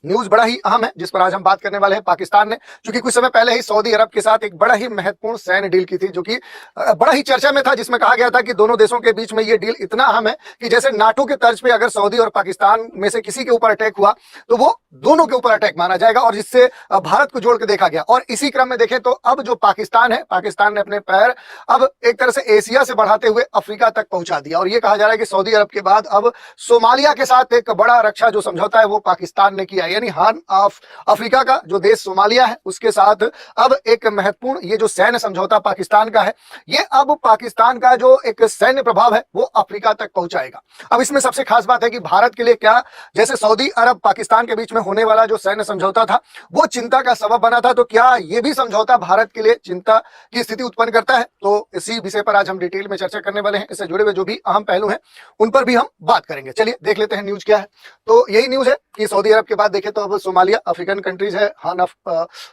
News बड़ा ही अहम है जिस पर आज हम बात करने वाले हैं। पाकिस्तान ने चूंकि कुछ समय पहले ही सऊदी अरब के साथ एक बड़ा ही महत्वपूर्ण सैन्य डील की थी, जो कि बड़ा ही चर्चा में था, जिसमें कहा गया था कि दोनों देशों के बीच में ये डील इतना अहम है कि जैसे नाटो के तर्ज पे अगर सऊदी और पाकिस्तान में से किसी के ऊपर अटैक हुआ तो वो दोनों के ऊपर अटैक माना जाएगा, और जिससे भारत को जोड़ के देखा गया। और इसी क्रम में देखें तो अब जो पाकिस्तान है, पाकिस्तान ने अपने पैर अब एक तरह से एशिया से बढ़ाते हुए अफ्रीका तक पहुंचा दिया, और ये कहा जा रहा है कि सऊदी अरब के बाद अब सोमालिया के साथ एक बड़ा रक्षा जो समझौता है वो पाकिस्तान ने किया। यानी हार्न ऑफ अफ्रीका का जो देश सोमालिया है उसके साथ अब एक महत्वपूर्ण ये जो सैन्य समझौता पाकिस्तान का है, ये अब पाकिस्तान का जो एक सैन्य प्रभाव है वो अफ्रीका तक पहुंचाएगा। अब इसमें सबसे खास बात है कि भारत के लिए क्या, जैसे सऊदी अरब पाकिस्तान के बीच में होने वाला जो सैन्य समझौता था वो चिंता का सबब बना था, तो क्या ये भी समझौता भारत के लिए चिंता की स्थिति उत्पन्न करता है? तो इसी विषय पर आज हम डिटेल में चर्चा करने वाले हैं। इससे जुड़े हुए जो भी अहम पहलू हैं उन पर भी हम बात करेंगे। चलिए देख लेते हैं न्यूज क्या है। तो यही न्यूज है कि सऊदी अरब के बाद देखें तो अब सोमालिया अफ्रीकन कंट्रीज है, हार्न ऑफ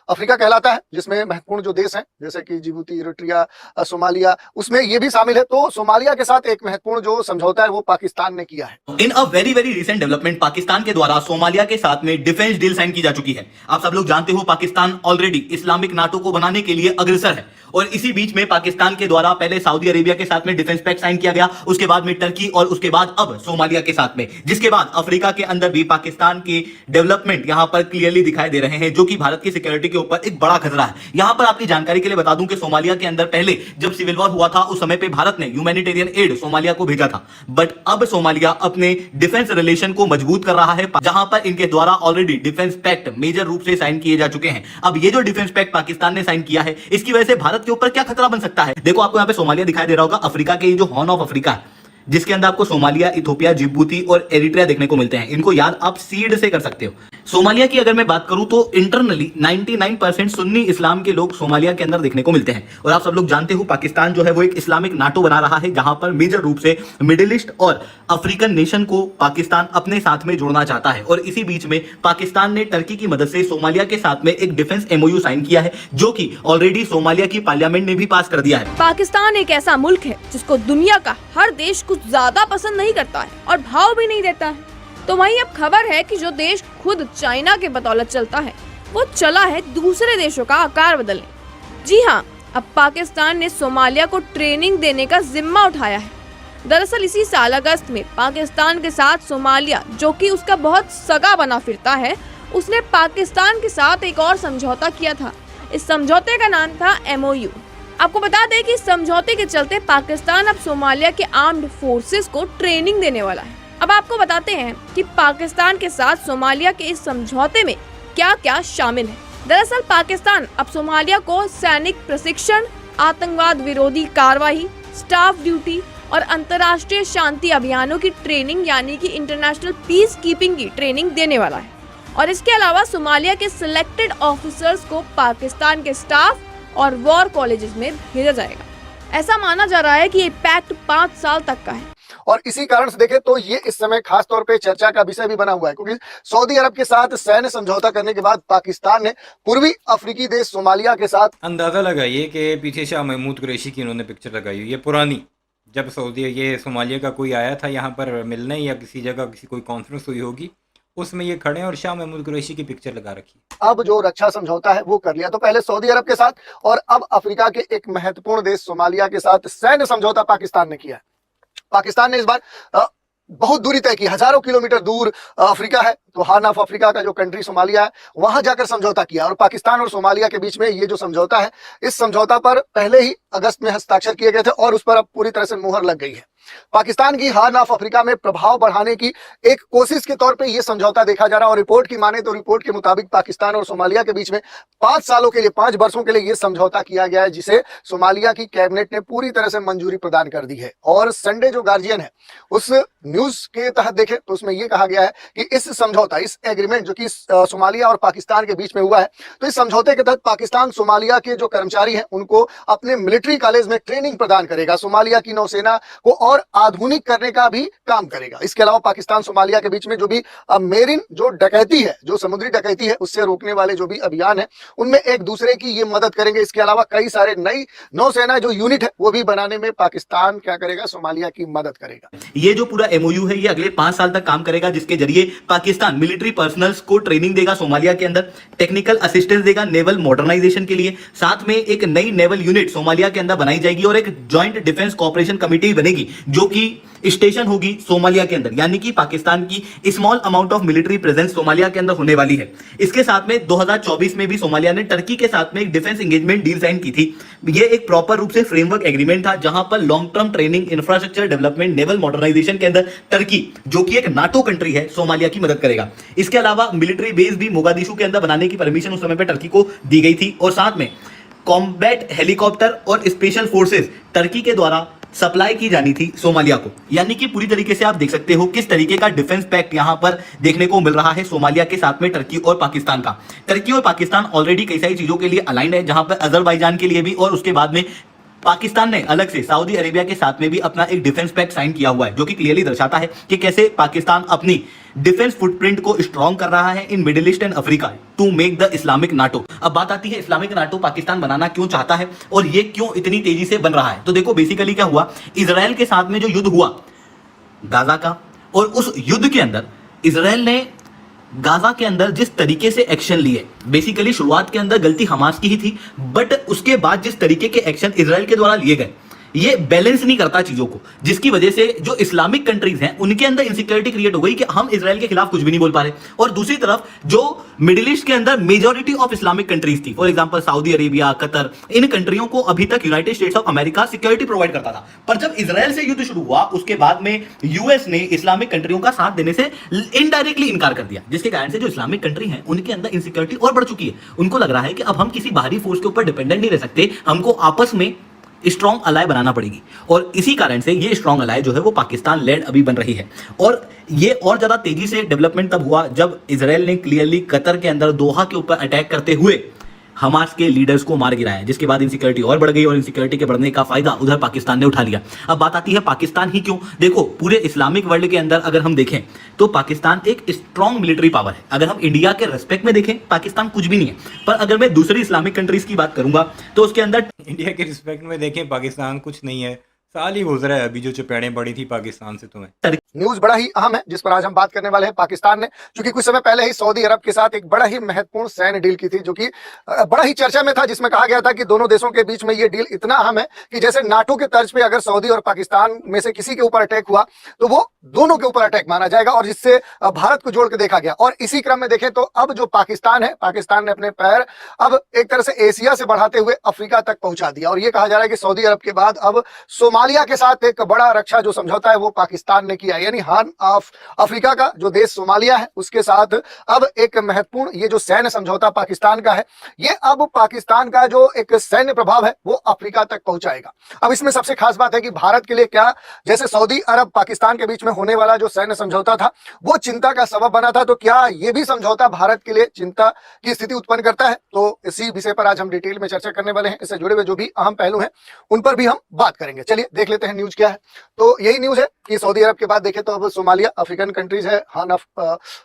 अफ्रीका कहलाता है, जिसमें महत्वपूर्ण जो देश हैं जैसे कि जिबूती, इरिट्रिया, सोमालिया, उसमें ये भी शामिल है। तो सोमालिया के साथ एक महत्वपूर्ण जो समझौता है वो पाकिस्तान ने किया है। In a very very recent development, Pakistan के द्वारा सोमालिया के साथ में डिफेंस डील साइन की जा चुकी है। आप सब लोग जानते हो पाकिस्तान ऑलरेडी इस्लामिक नाटो को बनाने के लिए अग्रसर है, और इसी बीच में पाकिस्तान के द्वारा पहले सऊदी अरेबिया के साथ में डिफेंस पैक्ट साइन किया गया, उसके बाद में टर्की, और उसके बाद अब सोमालिया के साथ में, जिसके बाद अफ्रीका के अंदर भी पाकिस्तान के डेवलपमेंट यहां पर क्लियरली दिखाई दे रहे हैं, जो कि भारत की सिक्योरिटी के ऊपर एक बड़ा खतरा है। यहां पर आपकी जानकारी के लिए बता दूं कि सोमालिया के अंदर पहले जब सिविल वॉर हुआ था उस समय पे भारत ने ह्यूमैनिटेरियन एड सोमालिया को भेजा था, बट अब सोमालिया अपने डिफेंस रिलेशन को मजबूत कर रहा है, जहां पर इनके द्वारा ऑलरेडी डिफेंस पैक्ट मेजर रूप से साइन किए जा चुके हैं। अब ये जो डिफेंस पैक्ट पाकिस्तान ने साइन किया है, इसकी वजह से भारत के ऊपर क्या खतरा बन सकता है? देखो, आपको यहां पे सोमालिया दिखाई दे रहा होगा, अफ्रीका के जो हॉर्न ऑफ अफ्रीका है, जिसके अंदर आपको सोमालिया, इथोपिया, जिबूती और एरिट्रिया देखने को मिलते हैं। इनको याद आप सीड से कर सकते हो। सोमालिया की अगर मैं बात करूं तो इंटरनली 99% सुन्नी इस्लाम के लोग सोमालिया के अंदर देखने को मिलते हैं, और आप सब लोग जानते हो पाकिस्तान जो है वो एक इस्लामिक नाटो बना रहा है, जहां पर मेजर रूप से मिडिल ईस्ट और अफ्रीकन नेशन को पाकिस्तान अपने साथ में जोड़ना चाहता है। और इसी बीच में पाकिस्तान ने टर्की की मदद से सोमालिया के साथ में एक डिफेंस MOU साइन किया है, जो कि ऑलरेडी सोमालिया की पार्लियामेंट ने भी पास कर दिया है। पाकिस्तान एक ऐसा मुल्क है जिसको दुनिया का हर देश कुछ ज्यादा पसंद नहीं करता है और भाव भी नहीं देता है। तो वहीं अब खबर है कि जो देश खुद चाइना के बदौलत चलता है वो चला है दूसरे देशों का आकार बदलने। जी हाँ, अब पाकिस्तान ने सोमालिया को ट्रेनिंग देने का जिम्मा उठाया है। दरअसल इसी साल अगस्त में पाकिस्तान के साथ सोमालिया, जो कि उसका बहुत सगा बना फिरता है, उसने पाकिस्तान के साथ एक और समझौता किया था। इस समझौते का नाम था MOU। आपको बता दें कि इस समझौते के चलते पाकिस्तान अब सोमालिया के आर्म्ड फोर्सेस को ट्रेनिंग देने वाला है। अब आपको बताते हैं कि पाकिस्तान के साथ सोमालिया के इस समझौते में क्या क्या शामिल है। दरअसल पाकिस्तान अब सोमालिया को सैनिक प्रशिक्षण, आतंकवाद विरोधी कार्रवाई, स्टाफ ड्यूटी और अंतर्राष्ट्रीय शांति अभियानों की ट्रेनिंग यानी कि इंटरनेशनल पीस कीपिंग की ट्रेनिंग देने वाला है। और इसके अलावा सोमालिया के सिलेक्टेड ऑफिसर्स को पाकिस्तान के स्टाफ और वॉर कॉलेजेस में भेजा जाएगा। ऐसा माना जा रहा है कि ये पैक्ट 5 साल तक का है, और इसी कारण से देखें तो ये इस समय खास तौर पे चर्चा का विषय भी बना हुआ है, क्योंकि सऊदी अरब के साथ सैन्य समझौता करने के बाद पाकिस्तान ने पूर्वी अफ्रीकी देश सोमालिया के साथ अंदाजा लगाइए कि पीछे शाह महमूद कुरैशी की इन्होंने पिक्चर लगाई हुई है पुरानी, जब सऊदी ये सोमालिया का कोई आया था यहाँ पर मिलने या किसी जगह किसी कोई कॉन्फ्रेंस हुई होगी, उसमें ये खड़े हैं और शाह महमूद कुरैशी की पिक्चर लगा रखी। अब जो रक्षा समझौता है वो कर लिया, तो पहले सऊदी अरब के साथ और अब अफ्रीका के एक महत्वपूर्ण देश सोमालिया के साथ सैन्य समझौता पाकिस्तान ने किया है। पाकिस्तान ने इस बार बहुत दूरी तय की, हजारों किलोमीटर दूर अफ्रीका है, तो हार्न ऑफ अफ्रीका का जो कंट्री सोमालिया है वहां जाकर समझौता किया। और पाकिस्तान और सोमालिया के बीच में ये जो समझौता है, इस समझौता पर पहले ही अगस्त में हस्ताक्षर किए गए थे और उस पर अब पूरी तरह से मुहर लग गई है। पाकिस्तान की हार्न ऑफ अफ्रीका में प्रभाव बढ़ाने की एक कोशिश के तौर पे ये समझौता देखा जा रहा है, और रिपोर्ट की माने तो रिपोर्ट के मुताबिक पाकिस्तान और सोमालिया के बीच में 5 सालों के लिए, 5 वर्षों के लिए ये समझौता किया गया है, जिसे सोमालिया की कैबिनेट ने पूरी तरह से मंजूरी प्रदान कर दी है। और संडे जो गार्जियन है उस न्यूज के तहत देखें तो उसमें यह कहा गया है कि इस समझौता, इस एग्रीमेंट जो कि सोमालिया और पाकिस्तान के बीच में हुआ है, तो इस समझौते के तहत पाकिस्तान सोमालिया के जो कर्मचारी हैं उनको अपने मिलिट्री कॉलेज में ट्रेनिंग प्रदान करेगा। सोमालिया की नौसेना को और और आधुनिक करने का भी काम करेगा। इसके अलावा पाकिस्तान सोमालिया के बीच में जो भी मेरिन जो डकैती है, जो समुद्री डकैती है, उससे रोकने वाले जो भी अभियान है उनमें एक दूसरे की ये मदद करेंगे। इसके अलावा कई सारे नई नौसेना जो यूनिट है वो भी बनाने में पाकिस्तान क्या करेगा, सोमालिया की मदद करेगा। ये जो पूरा एमओयू है ये अगले 5 साल तक काम करेगा, जिसके जरिए पाकिस्तान मिलिट्री पर्सनल्स को ट्रेनिंग देगा सोमालिया के अंदर, टेक्निकल असिस्टेंस देगा नेवल मॉडर्नाइजेशन के लिए, साथ में एक नई नेवल यूनिट सोमालिया के अंदर बनाई जाएगी और एक जॉइंट डिफेंस कोऑपरेशन कमेटी बनेगी जो कि स्टेशन होगी सोमालिया के अंदर, यानी कि पाकिस्तान की small amount of military presence Somalia के अंदर होने वाली है। इसके साथ में 2024 में भी सोमालिया ने टर्की के साथ में एक डिफेंस एंगेजमेंट डील साइन की थी। ये एक प्रॉपर रूप से फ्रेमवर्क एग्रीमेंट था जहां पर long term training, infrastructure development, naval modernisation के अंदर टर्की, जो कि एक नाटो कंट्री है, सोमालिया की मदद करेगा। इसके अलावा मिलिट्री बेस भी मोगादिशु के अंदर बनाने की परमिशन उस समय पर टर्की को दी गई थी और साथ में कॉम्बैट हेलीकॉप्टर और स्पेशल फोर्सेस टर्की के द्वारा सप्लाई की जानी थी सोमालिया को। यानी कि पूरी तरीके से आप देख सकते हो किस तरीके का डिफेंस पैक्ट यहां पर देखने को मिल रहा है सोमालिया के साथ में टर्की और पाकिस्तान का। टर्की और पाकिस्तान ऑलरेडी कई सारी चीजों के लिए अलाइंड है, जहां पर अजरबैजान के लिए भी, और उसके बाद में पाकिस्तान ने अलग से सऊदी अरेबिया के साथ में भी अपना एक डिफेंस पैक्ट साइन किया हुआ है, जो कि क्लियरली दर्शाता है कि कैसे पाकिस्तान अपनी डिफेंस फुटप्रिंट को स्ट्रॉन्ग कर रहा है in Middle East and Africa to make the Islamic NATO. अब बात आती है इस्लामिक नाटो पाकिस्तान बनाना क्यों चाहता है और ये क्यों इतनी तेजी से बन रहा है। तो देखो बेसिकली क्या हुआ, इजराइल के साथ में जो युद्ध हुआ गाजा का, और उस युद्ध के अंदर इजराइल ने गाजा के अंदर जिस तरीके से एक्शन लिए, बेसिकली शुरुआत के अंदर गलती हमास की ही थी, बट उसके बाद जिस तरीके के एक्शन इजराइल के द्वारा लिए गए ये बैलेंस नहीं करता चीजों को, जिसकी वजह से जो इस्लामिक कंट्रीज हैं उनके अंदर इनसिक्योरिटी क्रिएट हो गई कि हम इजराइल के खिलाफ कुछ भी नहीं बोल पा रहे। और दूसरी तरफ जो मिडिल ईस्ट के अंदर मेजॉरिटी ऑफ इस्लामिक कंट्रीज थी, for example Saudi Arabia, Qatar, इन कंट्रियों को अभी तक United States of America security provide करता था, पर जब इजराइल से युद्ध शुरू हुआ उसके बाद में यूएस ने इस्लामिक कंट्रियों का साथ देने से इनडायरेक्टली इनकार कर दिया, जिसके कारण से जो इस्लामिक कंट्री है उनके अंदर इनसिक्योरिटी और बढ़ चुकी है। उनको लग रहा है कि अब हम किसी बाहरी फोर्स के ऊपर डिपेंडेंट नहीं रह सकते, हमको आपस में स्ट्रॉन्ग अलाय बनाना पड़ेगी। और इसी कारण से ये स्ट्रॉन्ग अलाय जो है वो पाकिस्तान लेड अभी बन रही है। और ये और ज्यादा तेजी से डेवलपमेंट तब हुआ जब इजराइल ने क्लियरली कतर के अंदर दोहा के ऊपर अटैक करते हुए हमास के लीडर्स को मार गिराया, जिसके बाद इनसिक्योरिटी और बढ़ गई और इनसिक्योरिटी के बढ़ने का फायदा उधर पाकिस्तान ने उठा लिया। अब बात आती है पाकिस्तान ही क्यों। देखो पूरे इस्लामिक वर्ल्ड के अंदर अगर हम देखें तो पाकिस्तान एक स्ट्रॉन्ग मिलिट्री पावर है। अगर हम इंडिया के रेस्पेक्ट में देखें पाकिस्तान कुछ भी नहीं है, पर अगर मैं दूसरी इस्लामिक कंट्रीज की बात करूंगा तो उसके अंदर इंडिया के रिस्पेक्ट में देखें पाकिस्तान कुछ नहीं है। साल ही गुजरा है अभी जो चपेड़ें पड़ी थी पाकिस्तान से तुम्हें। न्यूज बड़ा ही अहम है जिस पर आज हम बात करने वाले हैं। पाकिस्तान ने चूंकि कुछ समय पहले ही सऊदी अरब के साथ एक बड़ा ही महत्वपूर्ण सैन्य डील की थी, जो कि बड़ा ही चर्चा में था, जिसमें कहा गया था कि दोनों देशों के बीच में ये डील इतना अहम है कि जैसे नाटो के तर्ज पे अगर सऊदी और पाकिस्तान में से किसी के ऊपर अटैक हुआ तो वो दोनों के ऊपर अटैक माना जाएगा, और जिससे भारत को जोड़ के देखा गया। और इसी क्रम में देखें तो अब जो पाकिस्तान है, पाकिस्तान ने अपने पैर अब एक तरह से एशिया से बढ़ाते हुए अफ्रीका तक पहुंचा दिया। और ये कहा जा रहा है कि सऊदी अरब के बाद अब सोमालिया के साथ एक बड़ा रक्षा जो समझौता है वो पाकिस्तान ने किया, यानी हार्न ऑफ अफ्रीका का जो देश सोमालिया है उसके साथ अब एक महत्वपूर्ण ये जो सैन्य समझौता पाकिस्तान का है, ये अब पाकिस्तान का जो एक सैन्य प्रभाव है वो अफ्रीका तक पहुंचाएगा। अब इसमें सबसे खास बात है कि भारत के लिए क्या, जैसे सऊदी अरब पाकिस्तान के बीच में होने वाला जो सैन्य समझौता था वो चिंता का सबब बना था, तो क्या ये भी समझौता भारत के लिए चिंता की स्थिति उत्पन्न करता है? तो इसी विषय पर आज हम डिटेल में चर्चा करने वाले हैं। इससे जुड़े हुए जो भी अहम पहलू हैं उन पर भी हम बात करेंगे। चलिए देख लेते हैं न्यूज क्या है। तो यही न्यूज है कि सऊदी अरब के बाद देखें तो अब सोमालिया अफ्रीकन कंट्रीज है, हार्न ऑफ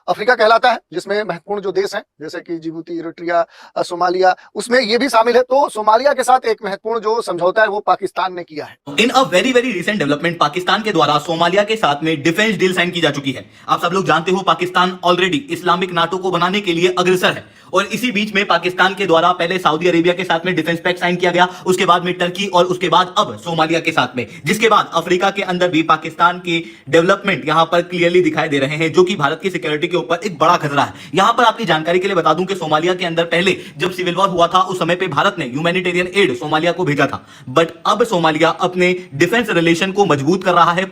अफ्रीका कहलाता है, जिसमें महत्वपूर्ण जो देश हैं जैसे कि जिबूती, इरिट्रिया, सोमालिया, उसमें ये भी शामिल है। तो सोमालिया के साथ एक महत्वपूर्ण जो समझौता है वो पाकिस्तान ने किया है। In a very very recent development Pakistan के द्वारा सोमालिया के साथ में डिफेंस डील साइन की जा चुकी है। आप सब लोग जानते हो पाकिस्तान ऑलरेडी इस्लामिक नाटो को बनाने के लिए अग्रसर है, और इसी बीच में पाकिस्तान के द्वारा पहले सऊदी अरेबिया के साथ में डिफेंस पैक्ट साइन किया गया, उसके बाद में टर्की, और उसके बाद अब सोमालिया के साथ में, जिसके बाद अफ्रीका के अंदर भी पाकिस्तान के डेवलपमेंट यहां पर क्लियरली दिखाई दे रहे हैं, जो कि भारत की सिक्योरिटी के ऊपर एक बड़ा खतरा है। यहां पर आपकी जानकारी के लिए बता दूं कि सोमालिया के अंदर पहले जब सिविल वॉर हुआ था उस समय पे भारत ने ह्यूमैनिटेरियन एड सोमालिया को भेजा था, बट अब सोमालिया अपने डिफेंस रिलेशन को मजबूत कर रहा है